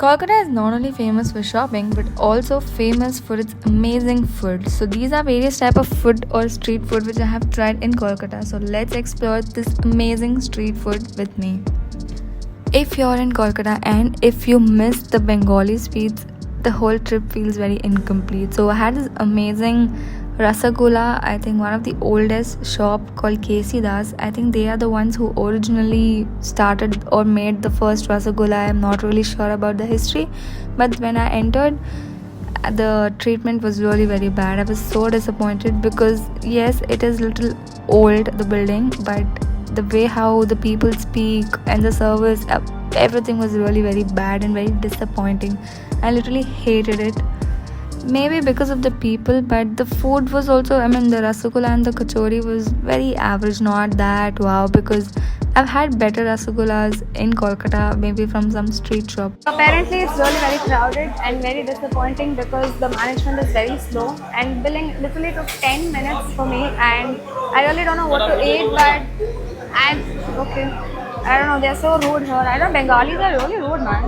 Kolkata is not only famous for shopping but also famous for its amazing food. So these are various type of food or street food which I have tried in Kolkata. So let's explore this amazing street food with me. If you're in Kolkata and if you miss the Bengali sweets, the whole trip feels very incomplete. So I had this amazing Rasagula, I think one of the oldest shop called K.C. Das. I think they are the ones who originally started or made the first Rasagula. I am not really sure about the history, but when I entered, the treatment was really very bad. I was so disappointed because yes, it is little old, the building, but the way how the people speak and the service, everything was really very bad and very disappointing. I literally hated it. Maybe because of the people, but the food was also, the rasagula and the kachori was very average, not that wow, because I've had better rasagulas in Kolkata, maybe from some street shop. Apparently it's really very crowded and very disappointing because the management is very slow and billing literally took 10 minutes for me, and I really don't know what to eat, but I don't know, they're so rude here. I know Bengalis are really rude, man.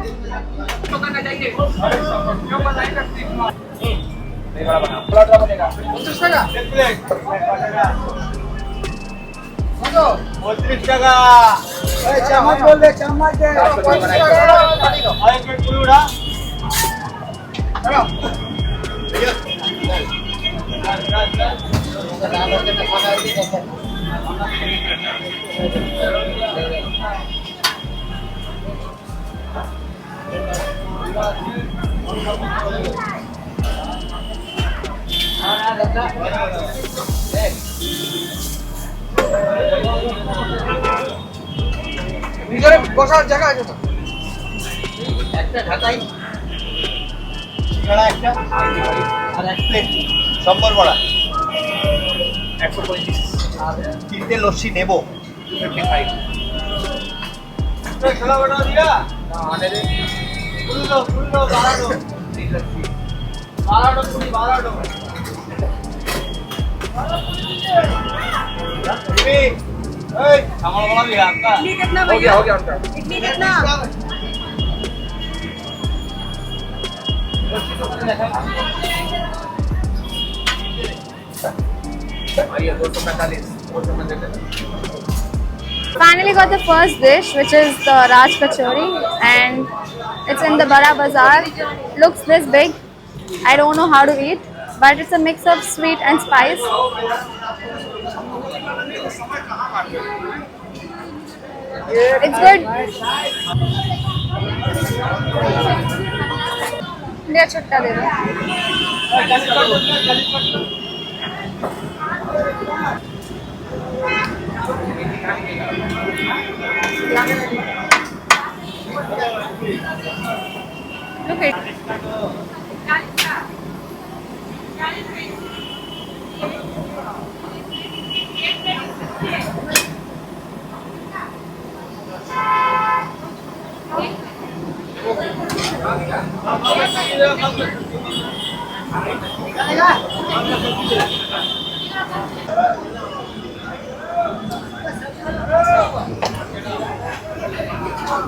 ভিতরে বসার জায়গা আছে তো একটা ঢাকাই সিঙ্গাড়া একটা আর এক plate সম্বর বড়া 125 আর তিনটে লস্যি নেব 55 ছোলা বড়া দিয়া না আরে কুলো বাড়ানো বাড়ানো इडली कितना भैया? हो गया उनका। इडली कितना? Finally got the first dish, which is the Raj Kachori, and it's in the Bara Bazaar. Looks this big. I don't know how to eat, but it's a mix of sweet and spice. It's good. ले छुट्टा दे दो. Look it.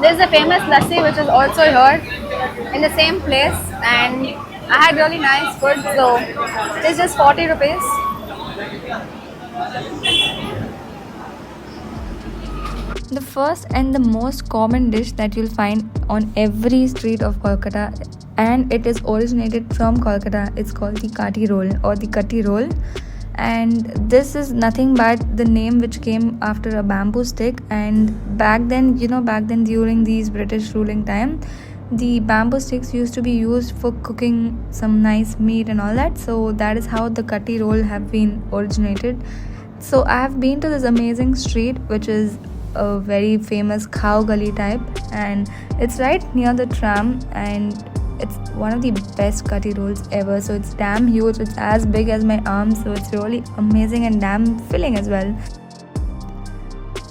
There's a famous Lassi which is also here in the same place, and I had really nice food, so it's just 40 rupees. The first and the most common dish that you'll find on every street of Kolkata, and it is originated from Kolkata, it's called the Kathi roll or the Kati roll. And this is nothing but the name which came after a bamboo stick, and back then during these British ruling time, the bamboo sticks used to be used for cooking some nice meat and all that. So that is how the Kati roll have been originated. So I have been to this amazing street which is a very famous cow gully type, and it's right near the tram, and it's one of the best Kati rolls ever. So it's damn huge, it's as big as my arm, so it's really amazing and damn filling as well.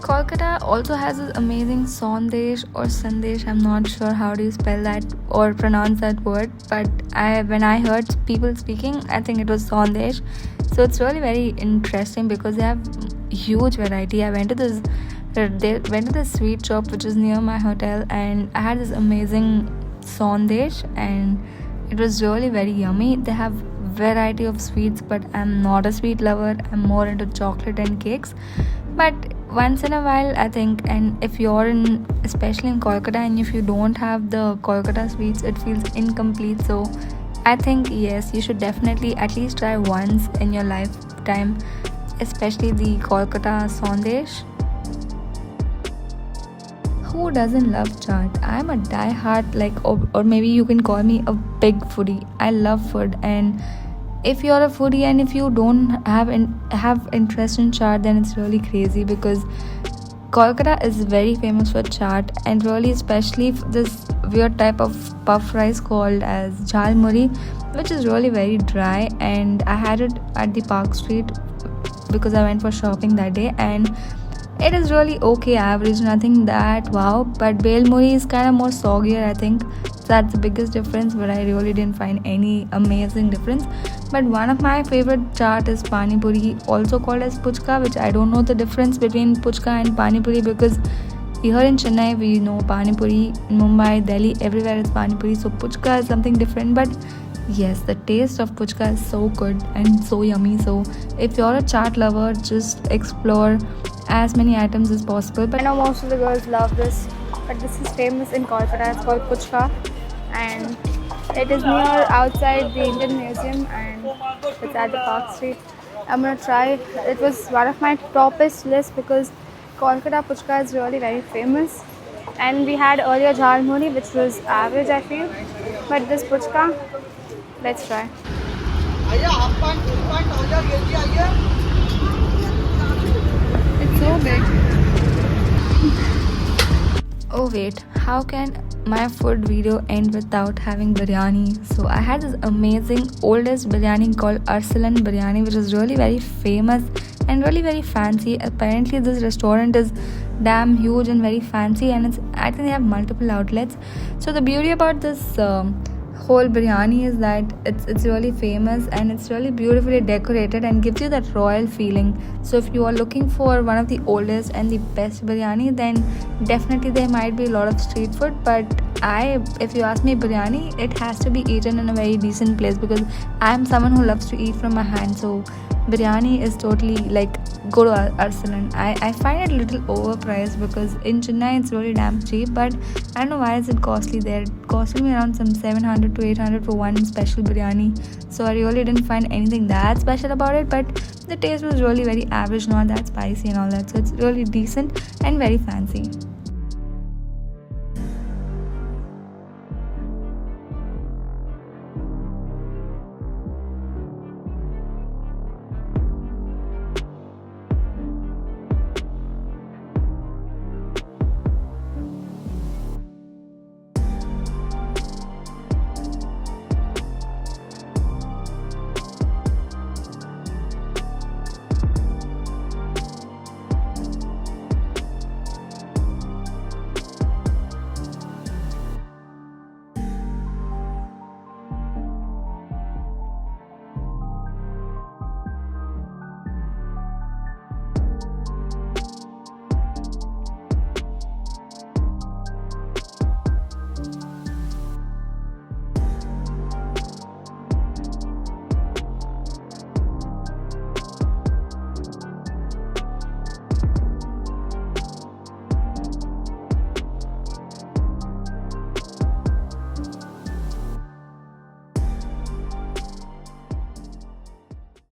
Kolkata also has this amazing sondesh or sandesh, I'm not sure how do you spell that or pronounce that word, but when I heard people speaking, I think it was sondesh. So it's really very interesting because they have huge variety. I went to this sweet shop which is near my hotel, and I had this amazing sandesh, and it was really very yummy. They have variety of sweets, but I'm not a sweet lover. I'm more into chocolate and cakes. But once in a while, I think, and if you're in, especially in Kolkata, and if you don't have the Kolkata sweets, it feels incomplete. So I think yes, you should definitely at least try once in your lifetime, especially the Kolkata sandesh. Who doesn't love chaat? I'm a die-hard, or maybe you can call me a big foodie. I love food, and if you're a foodie and if you don't have interest in chaat, then it's really crazy, because Kolkata is very famous for chaat, and really especially for this weird type of puff rice called as jhalmuri, which is really very dry. And I had it at the Park Street because I went for shopping that day, and it is really okay, average, nothing that wow. But bel muri is kind of more soggier, I think. That's the biggest difference, but I really didn't find any amazing difference. But one of my favorite chaat is pani puri, also called as puchka, which I don't know the difference between puchka and pani puri, because here in Chennai we know pani puri, in Mumbai, Delhi, everywhere is pani puri, so puchka is something different. But yes, the taste of puchka is so good and so yummy. So if you're a chaat lover, just explore as many items as possible. I know most of the girls love this, but this is famous in Kolkata. It's called puchka, and it is near outside the Indian Museum, and it's at the Park Street. I'm gonna try. It was one of my toppest lists because Kolkata puchka is really very famous. And we had earlier jhalmuri, which was average, I feel. But this puchka, let's try. आइए half pant full pant trouser गेंजी आइए It's so big. Oh wait, how can my food video end without having biryani? So I had this amazing oldest biryani called Arsalan Biryiyaniii, which is really very famous and really very fancy. Apparently this restaurant is damn huge and very fancy, and I think they have multiple outlets. So the beauty about this whole biryani is that it's really famous, and it's really beautifully decorated and gives you that royal feeling. So if you are looking for one of the oldest and the best biryani, then definitely there might be a lot of street food, but if you ask me, biryani, it has to be eaten in a very decent place, because I'm someone who loves to eat from my hand. So biryani is totally like, go to Arsalan. I find it a little overpriced, because in Chennai it's really damn cheap, but I don't know why is it costly there. It costed me around some 700 to 800 for one special biryani. So I really didn't find anything that special about it, but the taste was really very average, not that spicy and all that. So it's really decent and very fancy.